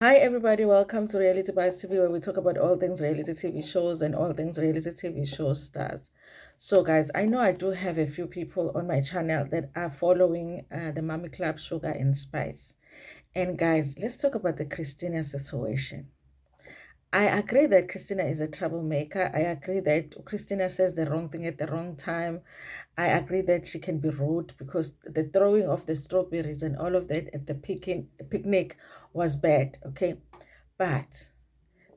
Hi, everybody. Welcome to Reality Bites TV, where we talk about all things reality TV shows and all things reality TV show stars. So, guys, I know I do have a few people on my channel that are following the Mommy Club Sugar and Spice. And, guys, let's talk about the Christina situation. I agree that Christina is a troublemaker. I agree that Christina says the wrong thing at the wrong time. I agree that she can be rude because the throwing of the strawberries and all of that at the picnic was bad, okay? But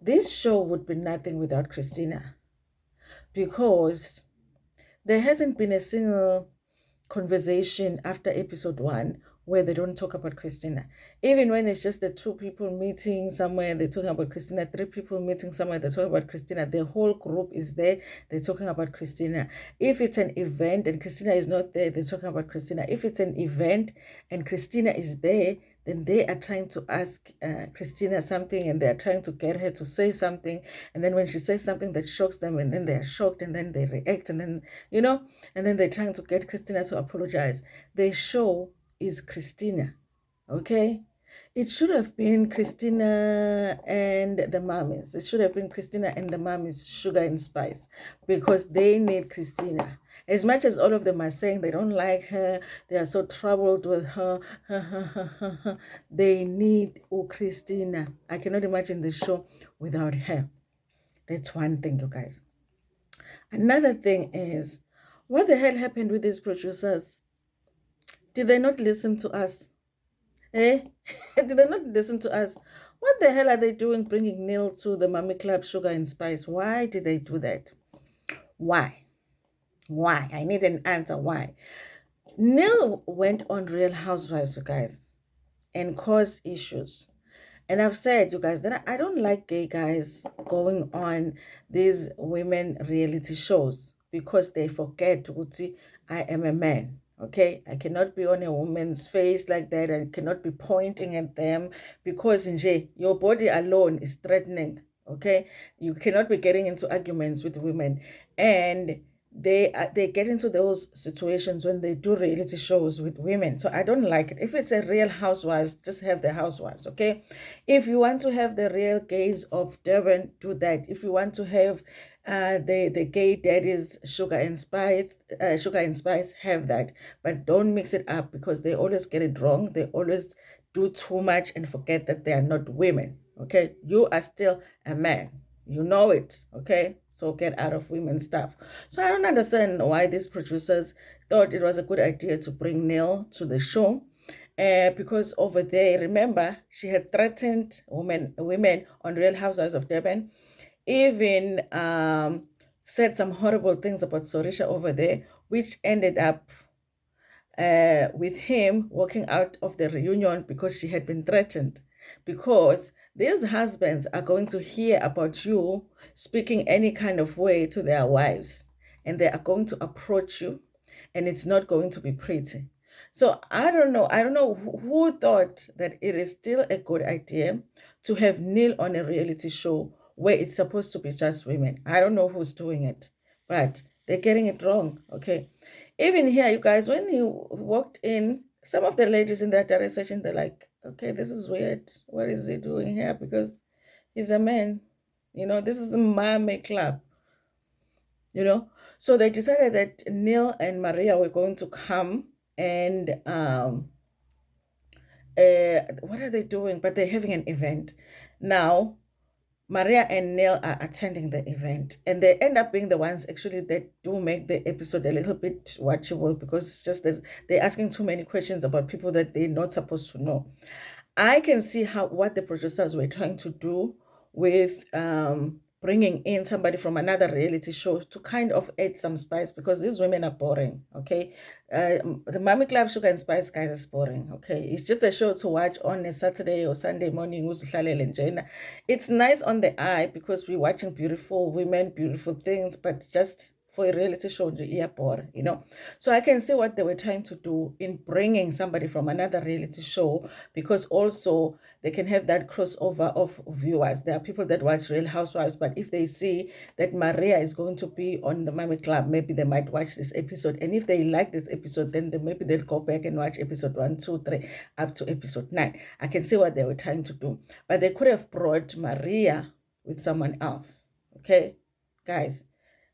this show would be nothing without Christina because there hasn't been a single conversation after episode 1 where they don't talk about Christina. Even when it's just the two people meeting somewhere, they're talking about Christina, three people meeting somewhere, they're talking about Christina. The whole group is there, they're talking about Christina. If it's an event and Christina is not there, they're talking about Christina. If it's an event and Christina is there, then they are trying to ask Christina something and they're trying to get her to say something. And then when she says something that shocks them, and then they're shocked and then they react and then, and then they're trying to get Christina to apologize. The show is Christina, okay? It should have been Christina and the Mummies. It should have been Christina and the Mummies, Sugar and Spice, because they need Christina. As much as all of them are saying they don't like her, they are so troubled with her, they need Christina. I cannot imagine the show without her. That's one thing, you guys. Another thing is, what the hell happened with these producers? Did they not listen to us? Eh? Did they not listen to us? What the hell are they doing bringing Neil to the Mommy Club Sugar and Spice? Why did they do that? Why? Why? I need an answer. Why? Neil went on Real Housewives, you guys, and caused issues. And I've said, you guys, that I don't like gay guys going on these women reality shows because they forget, Uti, I am a man. Okay, I cannot be on a woman's face like that. I cannot be pointing at them because your body alone is threatening. Okay, you cannot be getting into arguments with women, and they get into those situations when they do reality shows with women. So I don't like it. If it's a Real Housewives, just have the housewives, okay? If you want to have the real gays of Durban, do that. If you want to have the gay daddies, Sugar and Spice, have that. But don't mix it up because they always get it wrong. They always do too much and forget that they are not women. Okay, you are still a man. You know it. Okay, so get out of women's stuff. So I don't understand why these producers thought it was a good idea to bring Neil to the show. Because over there, remember, she had threatened women on Real Housewives of Durban, even said some horrible things about Sorisha over there, which ended up with him walking out of the reunion because she had been threatened. Because these husbands are going to hear about you speaking any kind of way to their wives, and they are going to approach you, and it's not going to be pretty. So I don't know. I don't know who thought that it is still a good idea to have Neil on a reality show where it's supposed to be just women. I don't know who's doing it, but they're getting it wrong. Okay. Even here, you guys, when he walked in, some of the ladies in that direct session, they're like, okay, this is weird. What is he doing here? Because he's a man. This is a mommy club. So they decided that Neil and Maria were going to come and what are they doing? But they're having an event. Now, Maria and Neil are attending the event, and they end up being the ones actually that do make the episode a little bit watchable because it's just that they're asking too many questions about people that they're not supposed to know. I can see what the producers were trying to do with bringing in somebody from another reality show to kind of add some spice because these women are boring, okay? The Mommy Club Sugar and Spice guys is boring, okay? It's just a show to watch on a Saturday or Sunday morning. It's nice on the eye because we're watching beautiful women, beautiful things, but just for a reality show, you know. So I can see what they were trying to do in bringing somebody from another reality show, because also they can have that crossover of viewers. There are people that watch Real Housewives, but if they see that Maria is going to be on the Mummy Club, maybe they might watch this episode. And if they like this episode, then maybe they'll go back and watch episode 1, 2, 3, up to episode 9. I can see what they were trying to do. But they could have brought Maria with someone else. Okay, guys,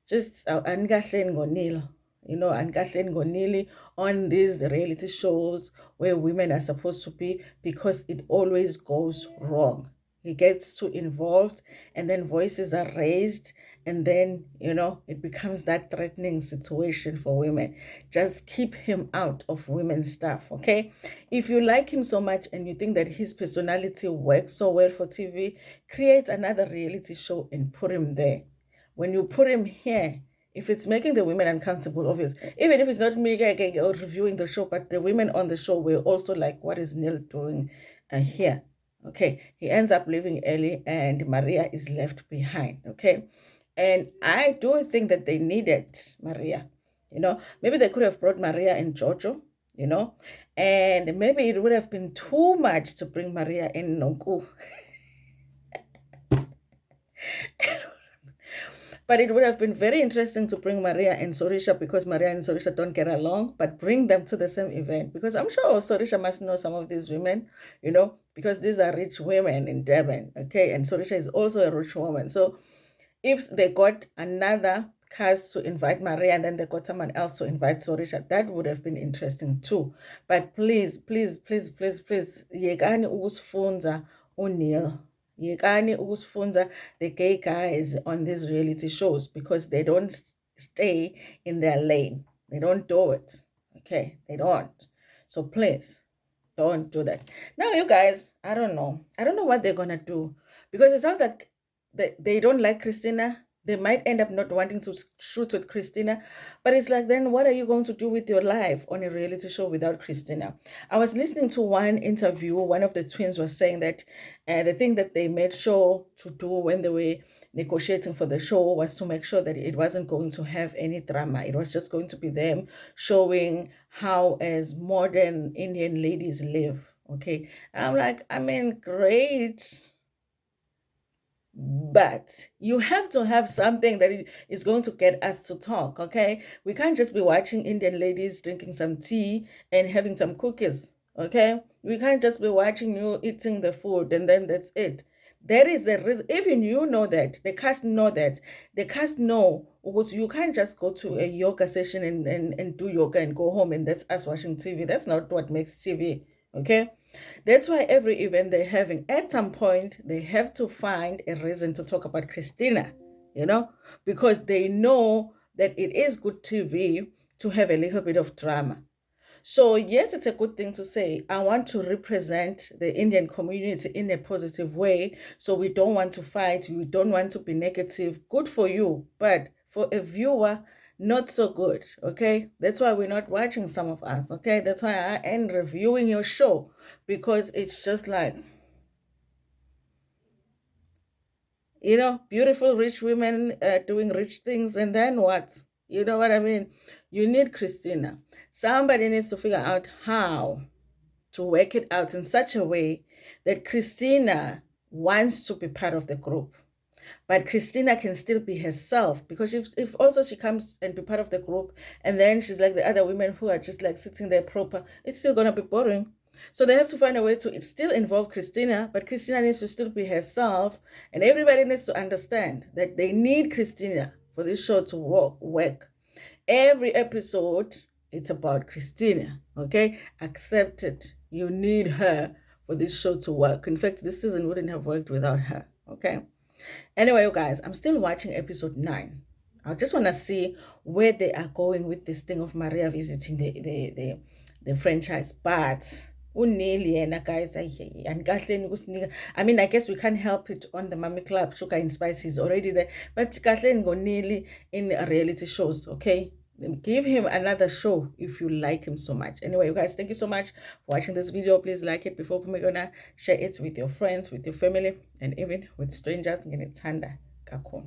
just Angahleni Neil, you know, Angahleni Neil on these reality shows where women are supposed to be, because it always goes wrong. He gets too involved, and then voices are raised, and then, you know, it becomes that threatening situation for women. Just keep him out of women's stuff, okay? If you like him so much and you think that his personality works so well for TV, create another reality show and put him there. When you put him here, if it's making the women uncomfortable, obvious, even if it's not me or reviewing the show, but the women on the show will also like, what is Neil doing here? Okay, he ends up leaving early and Maria is left behind, okay? And I do think that they needed Maria, you know. Maybe they could have brought Maria and Jojo, you know, and maybe it would have been too much to bring Maria and Nonku. But it would have been very interesting to bring Maria and Sorisha, because Maria and Sorisha don't get along, but bring them to the same event, because I'm sure Sorisha must know some of these women, you know, because these are rich women in Devon, okay? And Sorisha is also a rich woman. So if they got another cast to invite Maria and then they got someone else to invite Sorisha, that would have been interesting too. But please, please, please, please, please, yekani ukusifundza uNeil. Yekani ukusifundza the gay guys on these reality shows, because they don't stay in their lane. They don't do it. Okay, they don't. So please, don't do that. Now, you guys, I don't know. I don't know what they're gonna do, because it sounds like they don't like Christina. They might end up not wanting to shoot with Christina, but it's like, then what are you going to do with your life on a reality show without Christina? I was listening to one interview. One of the twins was saying that the thing that they made sure to do when they were negotiating for the show was to make sure that it wasn't going to have any drama. It was just going to be them showing how as modern Indian ladies live. Okay, I'm like, I mean, great, but you have to have something that is going to get us to talk, okay? We can't just be watching Indian ladies drinking some tea and having some cookies, okay? We can't just be watching you eating the food and then that's it. There is a reason. Even you know that. The cast know that. The cast know, because you can't just go to a yoga session and do yoga and go home and that's us watching TV. That's not what makes TV, okay? That's why every event they're having, at some point, they have to find a reason to talk about Christina, you know, because they know that it is good TV to have a little bit of drama. So yes, it's a good thing to say, I want to represent the Indian community in a positive way. So we don't want to fight. We don't want to be negative. Good for you. But for a viewer, not so good, okay? That's why we're not watching, some of us, okay? That's why I end reviewing your show, because it's just like, you know, beautiful rich women doing rich things, and then what? You know what I mean? You need Christina. Somebody needs to figure out how to work it out in such a way that Christina wants to be part of the group. But Christina can still be herself, because if also she comes and be part of the group and then she's like the other women who are just like sitting there proper, it's still going to be boring. So they have to find a way to still involve Christina, but Christina needs to still be herself, and everybody needs to understand that they need Christina for this show to work. Every episode, it's about Christina, okay? Accept it. You need her for this show to work. In fact, this season wouldn't have worked without her, okay? Anyway, you guys, I'm still watching episode 9. I just want to see where they are going with this thing of Maria visiting the franchise. But guys, I mean, I guess we can't help it on the Mummy Club. Sugar and Spice is already there. But Kathleen go nearly in reality shows, okay? Give him another show if you like him so much. Anyway, you guys, thank you so much for watching this video. Please like it before we're gonna share it with your friends, with your family, and even with strangers. Ngine thanda kakhulu.